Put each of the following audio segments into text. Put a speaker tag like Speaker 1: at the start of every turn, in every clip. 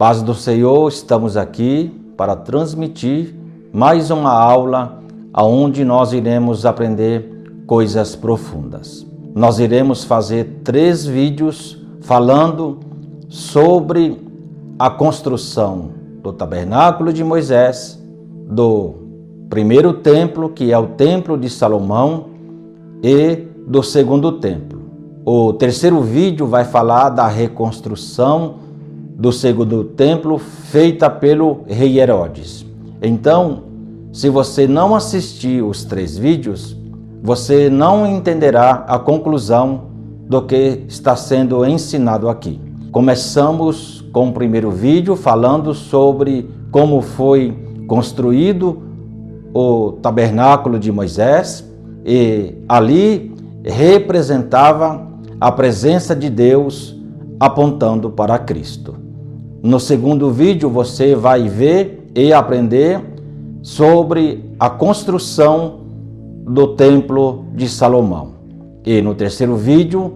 Speaker 1: Paz do Senhor, estamos aqui para transmitir mais uma aula onde nós iremos aprender coisas profundas. Nós iremos fazer 3 vídeos falando sobre a construção do tabernáculo de Moisés, do primeiro templo, que é o templo de Salomão, e do segundo templo. O terceiro vídeo vai falar da reconstrução do segundo templo feita pelo rei Herodes. Então, se você não assistir os 3 vídeos, você não entenderá a conclusão do que está sendo ensinado aqui. Começamos com o primeiro vídeo falando sobre como foi construído o tabernáculo de Moisés, e ali representava a presença de Deus apontando para Cristo. No segundo vídeo você vai ver e aprender sobre a construção do templo de Salomão. E no terceiro vídeo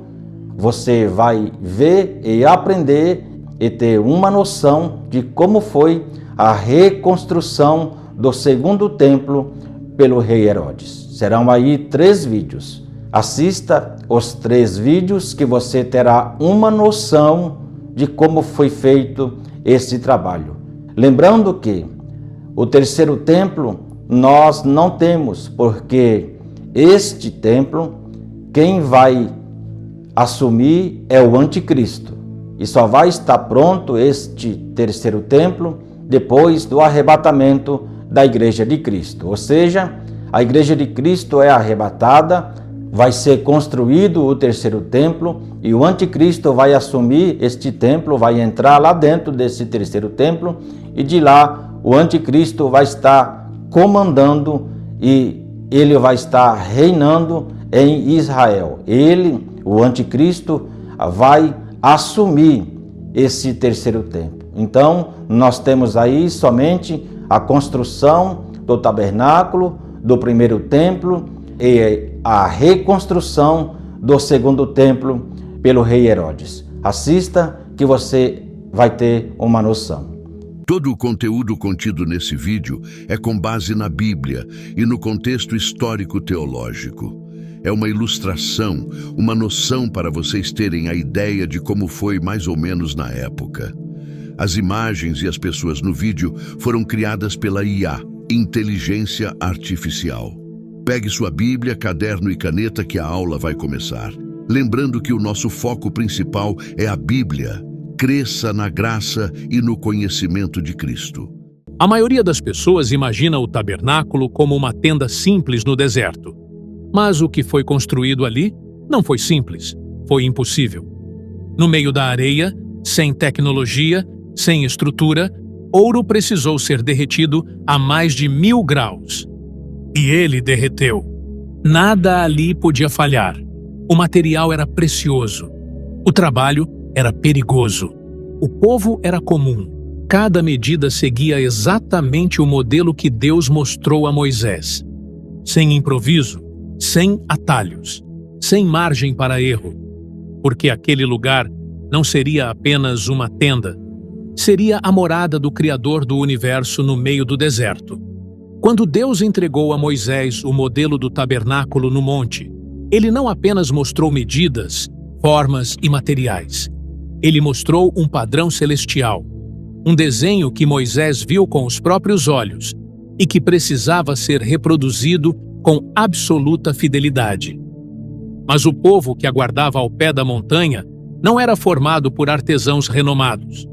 Speaker 1: você vai ver e aprender e ter uma noção de como foi a reconstrução do segundo templo pelo rei Herodes. Serão aí 3 vídeos. Assista os 3 vídeos que você terá uma noção de como foi feito esse trabalho. Lembrando que o terceiro templo nós não temos, porque este templo, quem vai assumir é o anticristo. E só vai estar pronto este terceiro templo depois do arrebatamento da Igreja de Cristo. Ou seja, a Igreja de Cristo é arrebatada, vai ser construído o terceiro templo e o anticristo vai assumir este templo, vai entrar lá dentro desse terceiro templo e de lá o anticristo vai estar comandando e ele vai estar reinando em Israel. Ele, o anticristo, vai assumir esse terceiro templo. Então, nós temos aí somente a construção do tabernáculo, do primeiro templo e a reconstrução do segundo templo pelo rei Herodes. Assista que você vai ter uma noção.
Speaker 2: Todo o conteúdo contido nesse vídeo é com base na Bíblia e no contexto histórico-teológico. É uma ilustração, uma noção para vocês terem a ideia de como foi mais ou menos na época. As imagens e as pessoas no vídeo foram criadas pela IA, Inteligência Artificial. Pegue sua Bíblia, caderno e caneta que a aula vai começar. Lembrando que o nosso foco principal é a Bíblia. Cresça na graça e no conhecimento de Cristo.
Speaker 3: A maioria das pessoas imagina o tabernáculo como uma tenda simples no deserto. Mas o que foi construído ali não foi simples, foi impossível. No meio da areia, sem tecnologia, sem estrutura, ouro precisou ser derretido a mais de 1000 graus. E ele derreteu. Nada ali podia falhar. O material era precioso. O trabalho era perigoso. O povo era comum. Cada medida seguia exatamente o modelo que Deus mostrou a Moisés. Sem improviso, sem atalhos, sem margem para erro. Porque aquele lugar não seria apenas uma tenda, seria a morada do Criador do universo no meio do deserto. Quando Deus entregou a Moisés o modelo do tabernáculo no monte, ele não apenas mostrou medidas, formas e materiais. Ele mostrou um padrão celestial, um desenho que Moisés viu com os próprios olhos e que precisava ser reproduzido com absoluta fidelidade. Mas o povo que aguardava ao pé da montanha não era formado por artesãos renomados.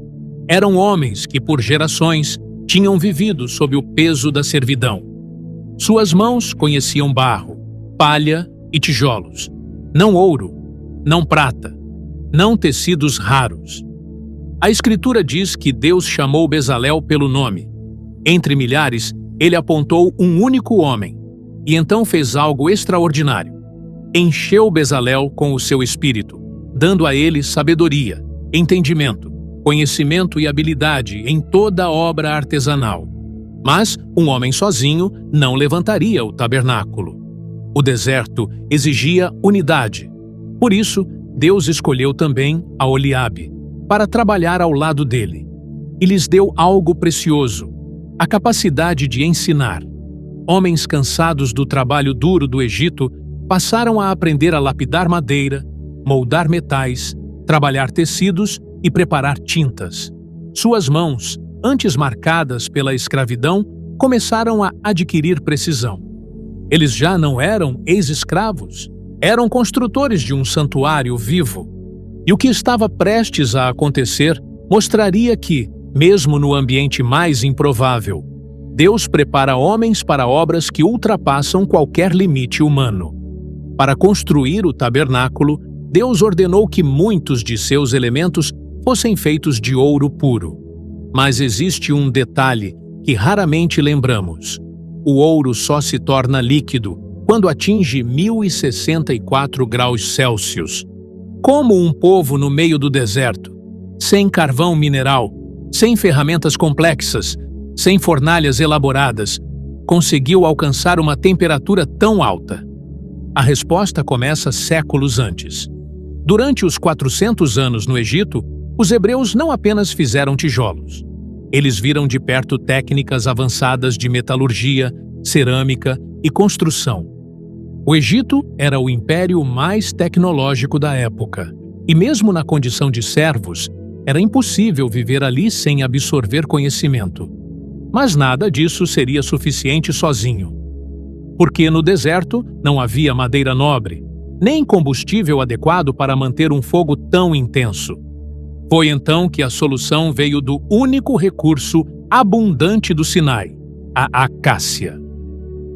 Speaker 3: Eram homens que, por gerações, tinham vivido sob o peso da servidão. Suas mãos conheciam barro, palha e tijolos, não ouro, não prata, não tecidos raros. A Escritura diz que Deus chamou Bezalel pelo nome. Entre milhares, ele apontou um único homem, e então fez algo extraordinário. Encheu Bezalel com o seu espírito, dando a ele sabedoria, entendimento, conhecimento e habilidade em toda obra artesanal. Mas um homem sozinho não levantaria o tabernáculo. O deserto exigia unidade. Por isso, Deus escolheu também a Oliabe para trabalhar ao lado dele. e lhes deu algo precioso: a capacidade de ensinar. Homens cansados do trabalho duro do Egito passaram a aprender a lapidar madeira, moldar metais, trabalhar tecidos e preparar tintas. Suas mãos, antes marcadas pela escravidão, começaram a adquirir precisão. Eles já não eram ex-escravos, eram construtores de um santuário vivo. E o que estava prestes a acontecer mostraria que, mesmo no ambiente mais improvável, Deus prepara homens para obras que ultrapassam qualquer limite humano. Para construir o tabernáculo, Deus ordenou que muitos de seus elementos fossem feitos de ouro puro. Mas existe um detalhe que raramente lembramos: o ouro só se torna líquido quando atinge 1064 graus Celsius. Como um povo no meio do deserto, sem carvão mineral, sem ferramentas complexas, sem fornalhas elaboradas, conseguiu alcançar uma temperatura tão alta? A resposta começa séculos antes. Durante os 400 anos no Egito, os hebreus não apenas fizeram tijolos. Eles viram de perto técnicas avançadas de metalurgia, cerâmica e construção. O Egito era o império mais tecnológico da época, e mesmo na condição de servos, era impossível viver ali sem absorver conhecimento. Mas nada disso seria suficiente sozinho. Porque no deserto não havia madeira nobre, nem combustível adequado para manter um fogo tão intenso. Foi então que a solução veio do único recurso abundante do Sinai, a acácia.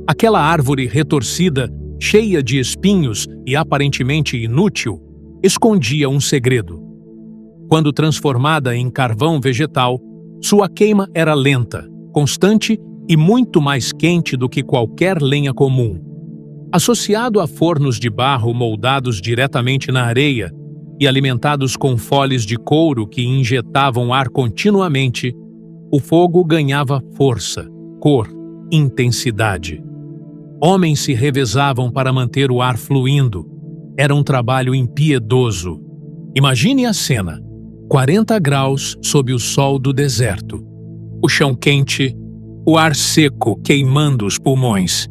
Speaker 3: Aquela árvore retorcida, cheia de espinhos e aparentemente inútil, escondia um segredo. Quando transformada em carvão vegetal, sua queima era lenta, constante e muito mais quente do que qualquer lenha comum. Associado a fornos de barro moldados diretamente na areia e alimentados com foles de couro que injetavam ar continuamente, o fogo ganhava força, cor, intensidade. Homens se revezavam para manter o ar fluindo. Era um trabalho impiedoso. Imagine a cena: 40 graus sob o sol do deserto. O chão quente, o ar seco queimando os pulmões.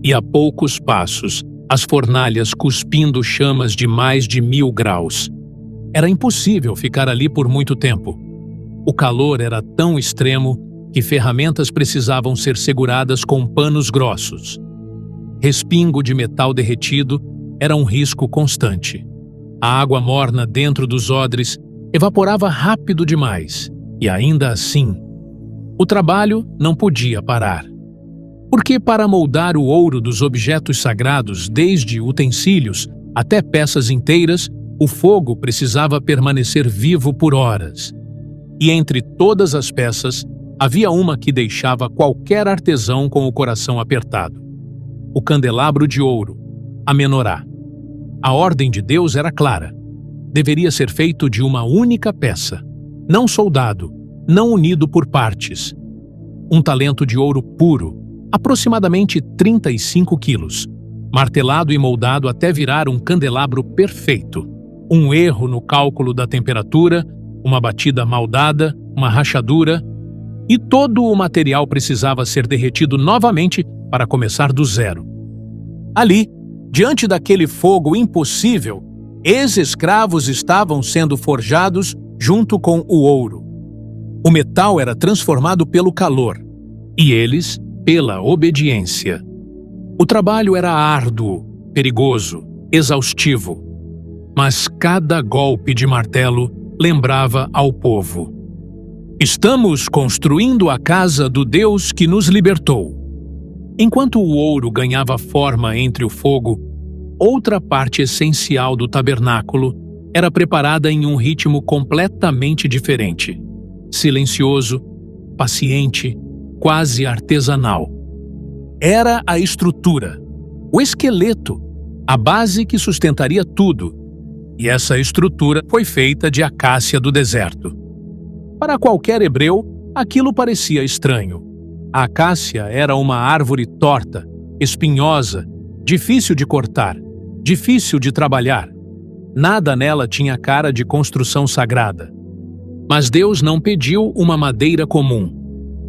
Speaker 3: E a poucos passos, as fornalhas cuspindo chamas de mais de 1000 graus. Era impossível ficar ali por muito tempo. O calor era tão extremo que ferramentas precisavam ser seguradas com panos grossos. Respingo de metal derretido era um risco constante. A água morna dentro dos odres evaporava rápido demais, e ainda assim, o trabalho não podia parar. Porque para moldar o ouro dos objetos sagrados, desde utensílios até peças inteiras, o fogo precisava permanecer vivo por horas. E entre todas as peças, havia uma que deixava qualquer artesão com o coração apertado: o candelabro de ouro, a menorá. A ordem de Deus era clara: deveria ser feito de uma única peça, não soldado, não unido por partes. Um talento de ouro puro, aproximadamente 35 quilos, martelado e moldado até virar um candelabro perfeito. Um erro no cálculo da temperatura, uma batida mal dada, uma rachadura, e todo o material precisava ser derretido novamente para começar do zero. Ali, diante daquele fogo impossível, ex-escravos estavam sendo forjados junto com o ouro. O metal era transformado pelo calor, e eles pela obediência. O trabalho era árduo, perigoso, exaustivo, mas cada golpe de martelo lembrava ao povo: estamos construindo a casa do Deus que nos libertou. Enquanto o ouro ganhava forma entre o fogo, outra parte essencial do tabernáculo era preparada em um ritmo completamente diferente. Silencioso, paciente, quase artesanal. Era a estrutura, o esqueleto, a base que sustentaria tudo. E essa estrutura foi feita de acácia do deserto. Para qualquer hebreu, aquilo parecia estranho. A acácia era uma árvore torta, espinhosa, difícil de cortar, difícil de trabalhar. Nada nela tinha cara de construção sagrada. Mas Deus não pediu uma madeira comum.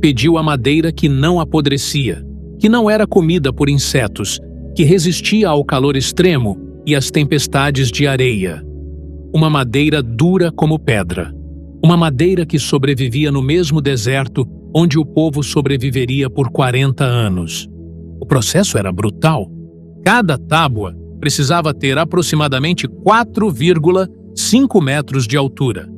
Speaker 3: Pediu a madeira que não apodrecia, que não era comida por insetos, que resistia ao calor extremo e às tempestades de areia. Uma madeira dura como pedra. Uma madeira que sobrevivia no mesmo deserto onde o povo sobreviveria por 40 anos. O processo era brutal. Cada tábua precisava ter aproximadamente 4,5 metros de altura.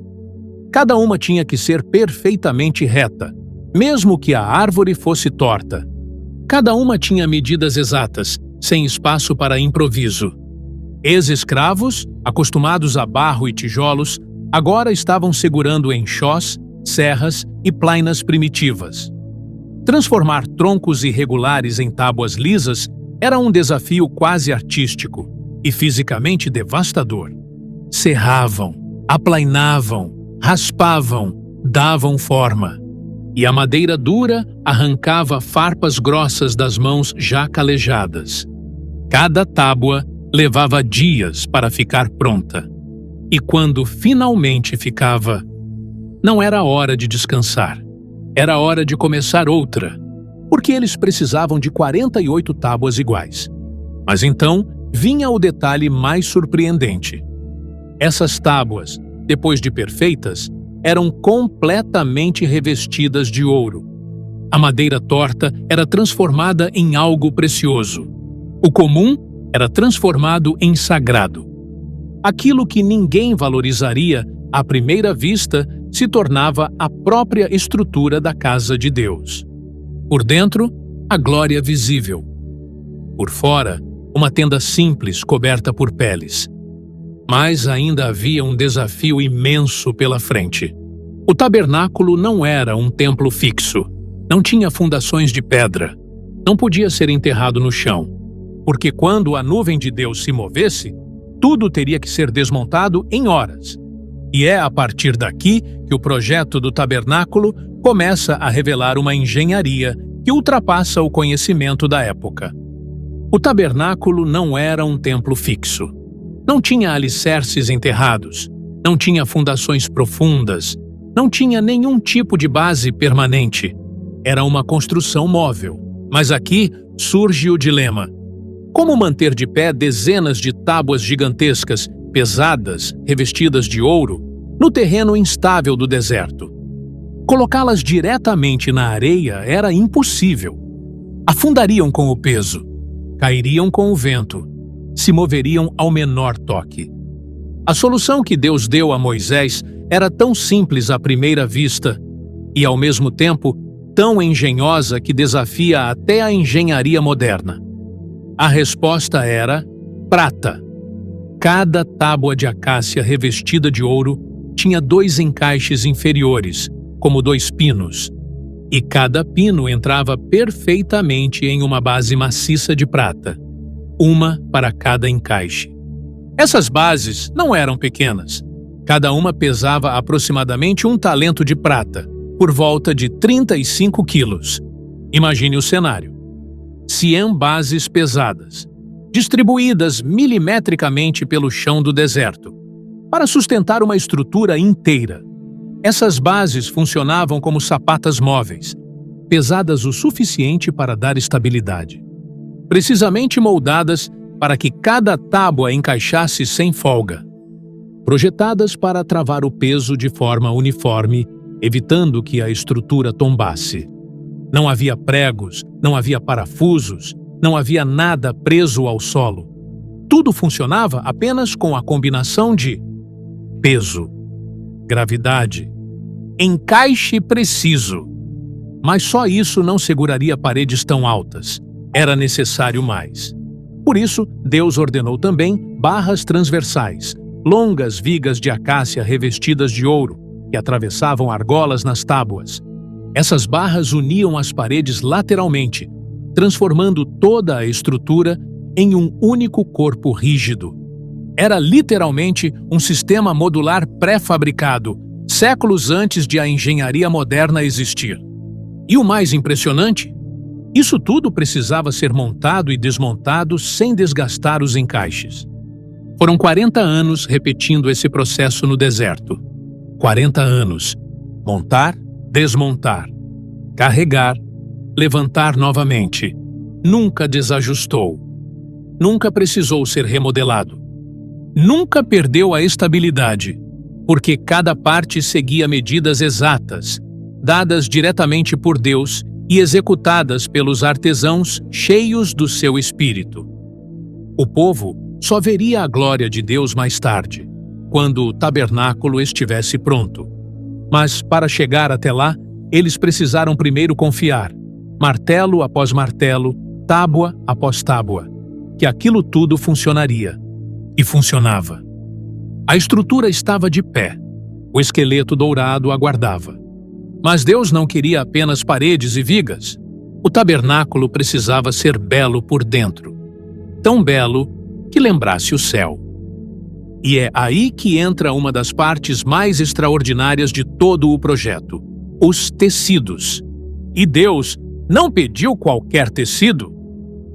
Speaker 3: Cada uma tinha que ser perfeitamente reta, mesmo que a árvore fosse torta. Cada uma tinha medidas exatas, sem espaço para improviso. Ex-escravos, acostumados a barro e tijolos, agora estavam segurando enxós, serras e plainas primitivas. Transformar troncos irregulares em tábuas lisas era um desafio quase artístico e fisicamente devastador. Serravam, aplainavam, raspavam, davam forma. E a madeira dura arrancava farpas grossas das mãos já calejadas. Cada tábua levava dias para ficar pronta. E quando finalmente ficava, não era hora de descansar. Era hora de começar outra, porque eles precisavam de 48 tábuas iguais. Mas então vinha o detalhe mais surpreendente. Essas tábuas, depois de perfeitas, eram completamente revestidas de ouro. A madeira torta era transformada em algo precioso. O comum era transformado em sagrado. Aquilo que ninguém valorizaria à primeira vista se tornava a própria estrutura da casa de Deus. Por dentro, a glória visível. Por fora, uma tenda simples coberta por peles. Mas ainda havia um desafio imenso pela frente. O tabernáculo não era um templo fixo. Não tinha fundações de pedra. Não podia ser enterrado no chão. Porque quando a nuvem de Deus se movesse, tudo teria que ser desmontado em horas. E é a partir daqui que o projeto do tabernáculo começa a revelar uma engenharia que ultrapassa o conhecimento da época. O tabernáculo não era um templo fixo. Não tinha alicerces enterrados, não tinha fundações profundas, não tinha nenhum tipo de base permanente. Era uma construção móvel. Mas aqui surge o dilema. Como manter de pé dezenas de tábuas gigantescas, pesadas, revestidas de ouro, no terreno instável do deserto? Colocá-las diretamente na areia era impossível. Afundariam com o peso, cairiam com o vento, se moveriam ao menor toque. A solução que Deus deu a Moisés era tão simples à primeira vista e, ao mesmo tempo, tão engenhosa que desafia até a engenharia moderna. A resposta era prata. Cada tábua de acácia revestida de ouro tinha 2 encaixes inferiores, como 2 pinos, e cada pino entrava perfeitamente em uma base maciça de prata, uma para cada encaixe. Essas bases não eram pequenas. Cada uma pesava aproximadamente 1 talento de prata, por volta de 35 quilos. Imagine o cenário. 100 bases pesadas, distribuídas milimetricamente pelo chão do deserto, para sustentar uma estrutura inteira. Essas bases funcionavam como sapatas móveis, pesadas o suficiente para dar estabilidade. Precisamente moldadas para que cada tábua encaixasse sem folga. Projetadas para travar o peso de forma uniforme, evitando que a estrutura tombasse. Não havia pregos, não havia parafusos, não havia nada preso ao solo. Tudo funcionava apenas com a combinação de peso, gravidade, encaixe preciso. Mas só isso não seguraria paredes tão altas. Era necessário mais. Por isso, Deus ordenou também barras transversais, longas vigas de acácia revestidas de ouro, que atravessavam argolas nas tábuas. Essas barras uniam as paredes lateralmente, transformando toda a estrutura em um único corpo rígido. Era literalmente um sistema modular pré-fabricado, séculos antes de a engenharia moderna existir. E o mais impressionante? Isso tudo precisava ser montado e desmontado sem desgastar os encaixes. Foram 40 anos repetindo esse processo no deserto. 40 anos. Montar, desmontar, carregar, levantar novamente. Nunca desajustou. Nunca precisou ser remodelado. Nunca perdeu a estabilidade, porque cada parte seguia medidas exatas, dadas diretamente por Deus e executadas pelos artesãos cheios do seu espírito. O povo só veria a glória de Deus mais tarde, quando o tabernáculo estivesse pronto. Mas, para chegar até lá, eles precisaram primeiro confiar, martelo após martelo, tábua após tábua, que aquilo tudo funcionaria. E funcionava. A estrutura estava de pé. O esqueleto dourado aguardava. Mas Deus não queria apenas paredes e vigas. O tabernáculo precisava ser belo por dentro. Tão belo que lembrasse o céu. E é aí que entra uma das partes mais extraordinárias de todo o projeto: os tecidos. E Deus não pediu qualquer tecido.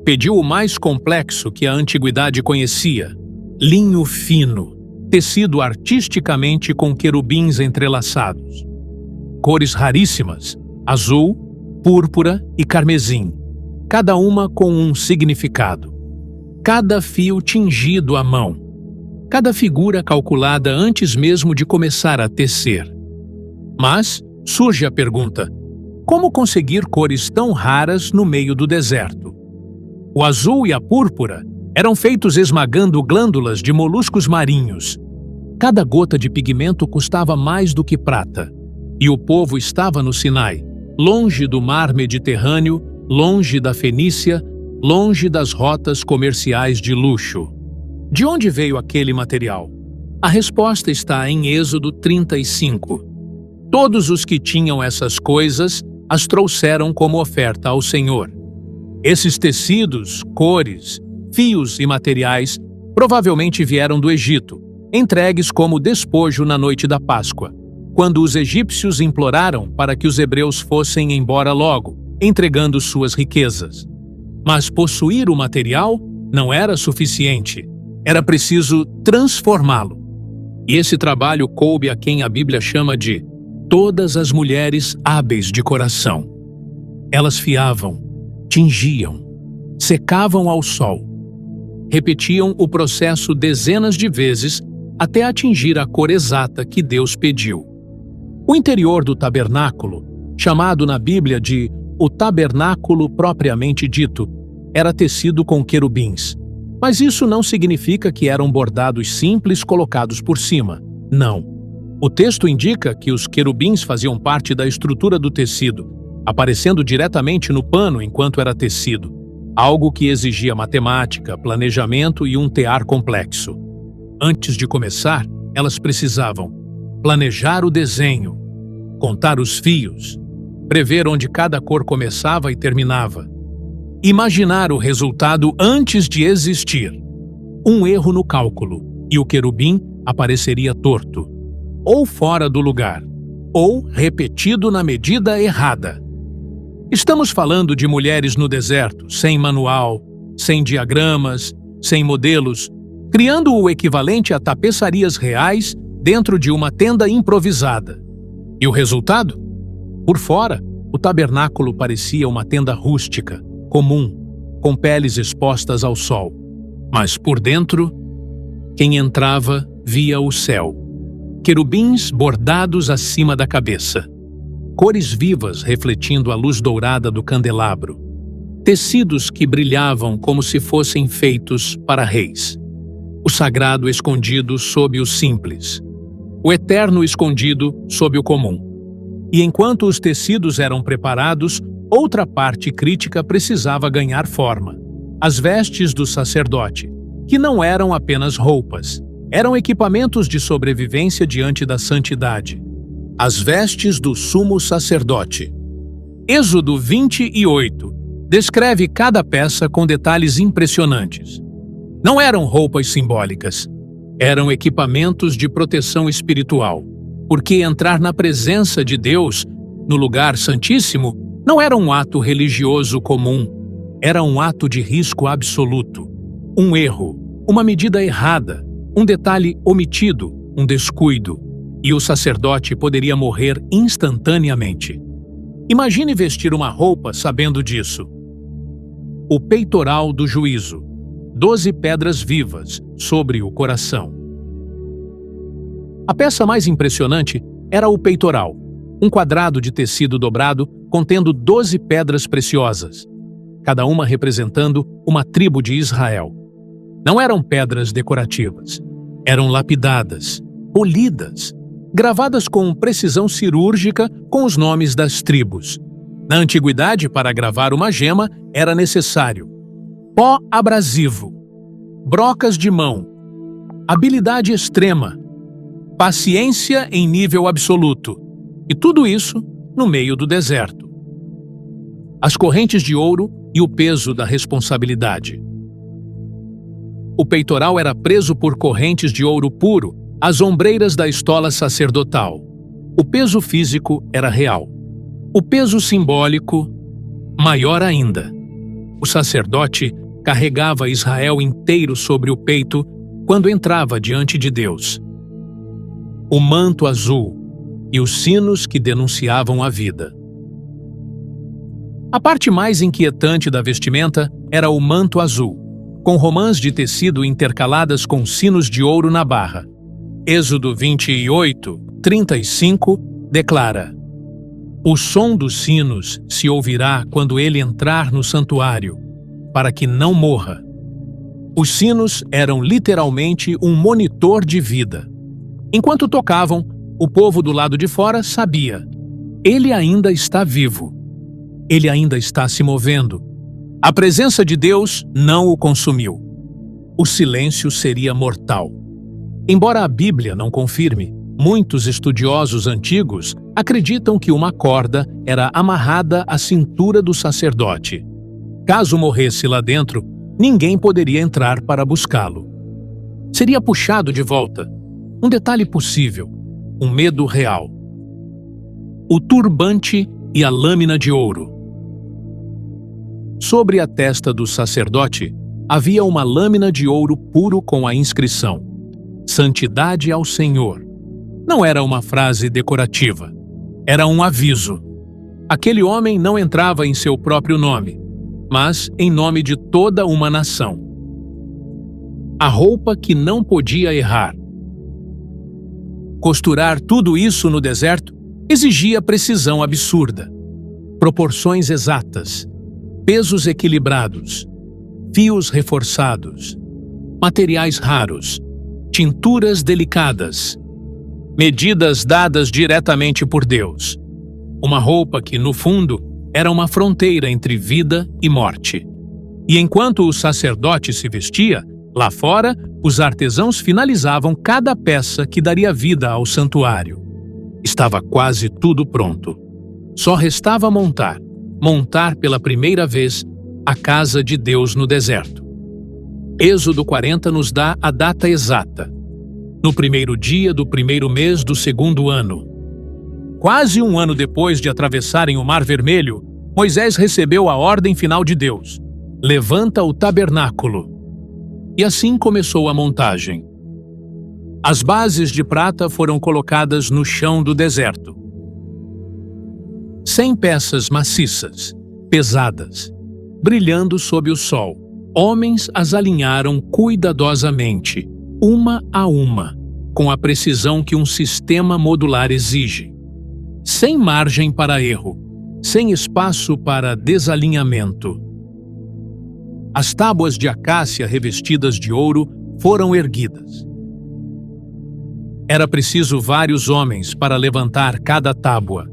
Speaker 3: Pediu o mais complexo que a antiguidade conhecia: linho fino, tecido artisticamente com querubins entrelaçados. Cores raríssimas: azul, púrpura e carmesim, cada uma com um significado. Cada fio tingido à mão. Cada figura calculada antes mesmo de começar a tecer. Mas surge a pergunta: como conseguir cores tão raras no meio do deserto? O azul e a púrpura eram feitos esmagando glândulas de moluscos marinhos. Cada gota de pigmento custava mais do que prata. E o povo estava no Sinai, longe do mar Mediterrâneo, longe da Fenícia, longe das rotas comerciais de luxo. De onde veio aquele material? A resposta está em Êxodo 35. Todos os que tinham essas coisas as trouxeram como oferta ao Senhor. Esses tecidos, cores, fios e materiais provavelmente vieram do Egito, entregues como despojo na noite da Páscoa, quando os egípcios imploraram para que os hebreus fossem embora logo, entregando suas riquezas. Mas possuir o material não era suficiente. Era preciso transformá-lo. E esse trabalho coube a quem a Bíblia chama de todas as mulheres hábeis de coração. Elas fiavam, tingiam, secavam ao sol. Repetiam o processo dezenas de vezes até atingir a cor exata que Deus pediu. O interior do tabernáculo, chamado na Bíblia de o tabernáculo propriamente dito, era tecido com querubins. Mas isso não significa que eram bordados simples colocados por cima. Não. O texto indica que os querubins faziam parte da estrutura do tecido, aparecendo diretamente no pano enquanto era tecido, algo que exigia matemática, planejamento e um tear complexo. Antes de começar, elas precisavam planejar o desenho, contar os fios, prever onde cada cor começava e terminava, imaginar o resultado antes de existir. Um erro no cálculo e o querubim apareceria torto, ou fora do lugar, ou repetido na medida errada. Estamos falando de mulheres no deserto, sem manual, sem diagramas, sem modelos, criando o equivalente a tapeçarias reais dentro de uma tenda improvisada. E o resultado? Por fora, o tabernáculo parecia uma tenda rústica, comum, com peles expostas ao sol. Mas por dentro, quem entrava via o céu. Querubins bordados acima da cabeça. Cores vivas refletindo a luz dourada do candelabro. Tecidos que brilhavam como se fossem feitos para reis. O sagrado escondido sob o simples. O eterno escondido sob o comum. E enquanto os tecidos eram preparados, outra parte crítica precisava ganhar forma. As vestes do sacerdote, que não eram apenas roupas, eram equipamentos de sobrevivência diante da santidade. As vestes do sumo sacerdote. Êxodo 28 descreve cada peça com detalhes impressionantes. Não eram roupas simbólicas, eram equipamentos de proteção espiritual, porque entrar na presença de Deus, no lugar santíssimo, não era um ato religioso comum, era um ato de risco absoluto. Um erro, uma medida errada, um detalhe omitido, um descuido, e o sacerdote poderia morrer instantaneamente. Imagine vestir uma roupa sabendo disso. O peitoral do juízo, 12 pedras vivas sobre o coração. A peça mais impressionante era o peitoral, um quadrado de tecido dobrado contendo 12 pedras preciosas, cada uma representando uma tribo de Israel. Não eram pedras decorativas, eram lapidadas, polidas, gravadas com precisão cirúrgica com os nomes das tribos. Na antiguidade, para gravar uma gema, era necessário pó abrasivo, brocas de mão, habilidade extrema, paciência em nível absoluto, e tudo isso no meio do deserto. As correntes de ouro e o peso da responsabilidade. O peitoral era preso por correntes de ouro puro às ombreiras da estola sacerdotal. O peso físico era real. O peso simbólico, maior ainda. O sacerdote carregava Israel inteiro sobre o peito quando entrava diante de Deus. O manto azul e os sinos que denunciavam a vida. A parte mais inquietante da vestimenta era o manto azul, com romãs de tecido intercaladas com sinos de ouro na barra. Êxodo 28, 35 declara: o som dos sinos se ouvirá quando ele entrar no santuário, para que não morra. Os sinos eram literalmente um monitor de vida. Enquanto tocavam, o povo do lado de fora sabia: ele ainda está vivo. Ele ainda está se movendo. A presença de Deus não o consumiu. O silêncio seria mortal. Embora a Bíblia não confirme, muitos estudiosos antigos acreditam que uma corda era amarrada à cintura do sacerdote. Caso morresse lá dentro, ninguém poderia entrar para buscá-lo. Seria puxado de volta. Um detalhe possível, um medo real. O turbante e a lâmina de ouro. Sobre a testa do sacerdote havia uma lâmina de ouro puro com a inscrição: Santidade ao Senhor. Não era uma frase decorativa. Era um aviso. Aquele homem não entrava em seu próprio nome, mas em nome de toda uma nação. A roupa que não podia errar. Costurar tudo isso no deserto exigia precisão absurda, proporções exatas, pesos equilibrados, fios reforçados, materiais raros, tinturas delicadas, medidas dadas diretamente por Deus. Uma roupa que, no fundo, era uma fronteira entre vida e morte. E enquanto o sacerdote se vestia, lá fora, os artesãos finalizavam cada peça que daria vida ao santuário. Estava quase tudo pronto. Só restava montar pela primeira vez a casa de Deus no deserto. Êxodo 40 nos dá a data exata. No primeiro dia do primeiro mês do segundo ano. Quase um ano depois de atravessarem o Mar Vermelho, Moisés recebeu a ordem final de Deus: levanta o tabernáculo. E assim começou a montagem. As bases de prata foram colocadas no chão do deserto. 100 peças maciças, pesadas, brilhando sob o sol. Homens as alinharam cuidadosamente, uma a uma, com a precisão que um sistema modular exige. Sem margem para erro, sem espaço para desalinhamento. As tábuas de acácia revestidas de ouro foram erguidas. Era preciso vários homens para levantar cada tábua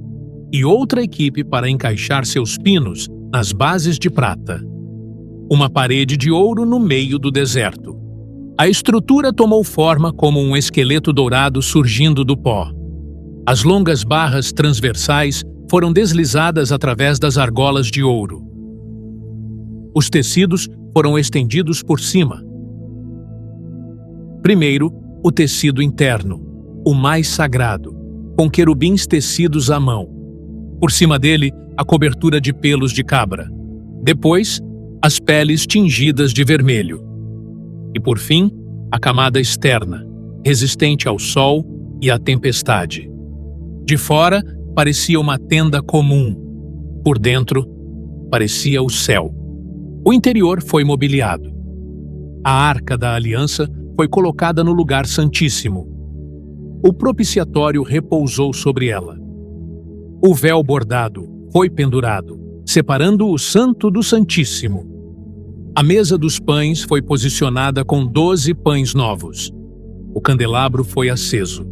Speaker 3: e outra equipe para encaixar seus pinos nas bases de prata. Uma parede de ouro no meio do deserto. A estrutura tomou forma como um esqueleto dourado surgindo do pó. As longas barras transversais foram deslizadas através das argolas de ouro. Os tecidos foram estendidos por cima. Primeiro, o tecido interno, o mais sagrado, com querubins tecidos à mão. Por cima dele, a cobertura de pelos de cabra. Depois, as peles tingidas de vermelho. E por fim, a camada externa, resistente ao sol, e a tempestade. De fora, parecia uma tenda comum. Por dentro, parecia o céu. O interior foi mobiliado. A Arca da Aliança foi colocada no lugar santíssimo. O propiciatório repousou sobre ela. O véu bordado foi pendurado, separando o Santo do Santíssimo. A mesa dos pães foi posicionada com 12 pães novos. O candelabro foi aceso,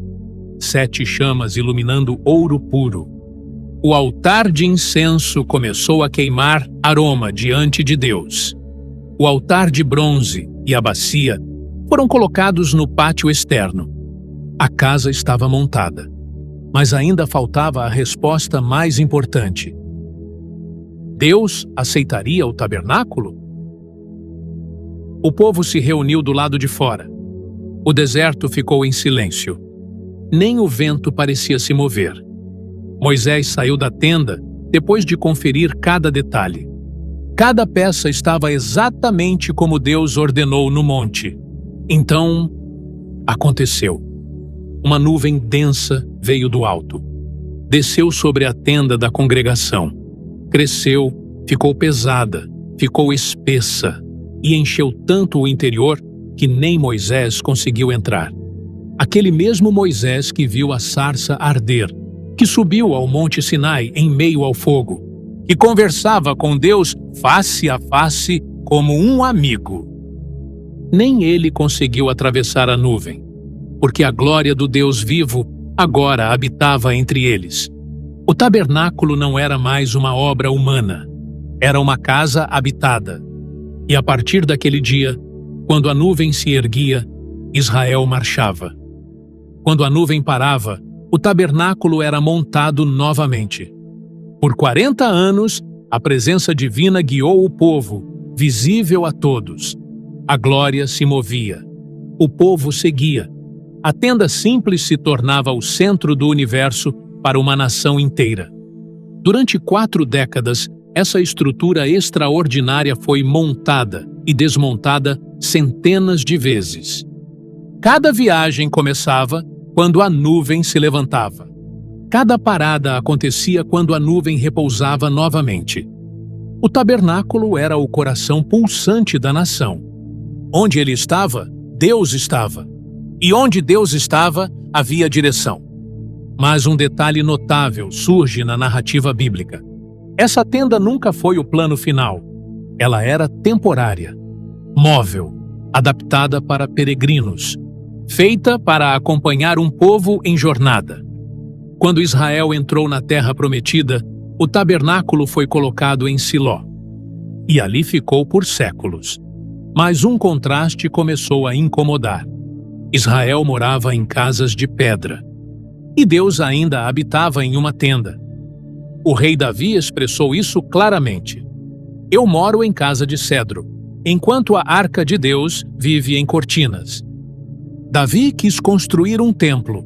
Speaker 3: 7 chamas iluminando ouro puro. O altar de incenso começou a queimar aroma diante de Deus. O altar de bronze e a bacia foram colocados no pátio externo. A casa estava montada, mas ainda faltava a resposta mais importante. Deus aceitaria o tabernáculo? O povo se reuniu do lado de fora. O deserto ficou em silêncio. Nem o vento parecia se mover. Moisés saiu da tenda depois de conferir cada detalhe. Cada peça estava exatamente como Deus ordenou no monte. Então, aconteceu. Uma nuvem densa veio do alto. Desceu sobre a tenda da congregação. Cresceu, ficou pesada, ficou espessa e encheu tanto o interior que nem Moisés conseguiu entrar. Aquele mesmo Moisés que viu a sarça arder, que subiu ao Monte Sinai em meio ao fogo, que conversava com Deus face a face como um amigo. Nem ele conseguiu atravessar a nuvem, porque a glória do Deus vivo agora habitava entre eles. O tabernáculo não era mais uma obra humana, era uma casa habitada. E a partir daquele dia, quando a nuvem se erguia, Israel marchava. Quando a nuvem parava, o tabernáculo era montado novamente. Por 40 anos, a presença divina guiou o povo, visível a todos. A glória se movia. O povo seguia. A tenda simples se tornava o centro do universo para uma nação inteira. Durante 4 décadas, essa estrutura extraordinária foi montada e desmontada centenas de vezes. Cada viagem começava quando a nuvem se levantava. Cada parada acontecia quando a nuvem repousava novamente. O tabernáculo era o coração pulsante da nação. Onde ele estava, Deus estava. E onde Deus estava, havia direção. Mas um detalhe notável surge na narrativa bíblica. Essa tenda nunca foi o plano final. Ela era temporária, móvel, adaptada para peregrinos, feita para acompanhar um povo em jornada. Quando Israel entrou na terra prometida, o tabernáculo foi colocado em Siló. E ali ficou por séculos. Mas um contraste começou a incomodar. Israel morava em casas de pedra. E Deus ainda habitava em uma tenda. O rei Davi expressou isso claramente. Eu moro em casa de cedro, enquanto a arca de Deus vive em cortinas. Davi quis construir um templo.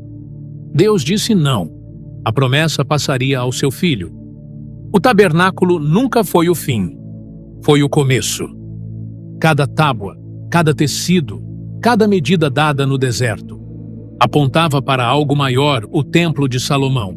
Speaker 3: Deus disse não. A promessa passaria ao seu filho. O tabernáculo nunca foi o fim. Foi o começo. Cada tábua, cada tecido, cada medida dada no deserto apontava para algo maior, o Templo de Salomão.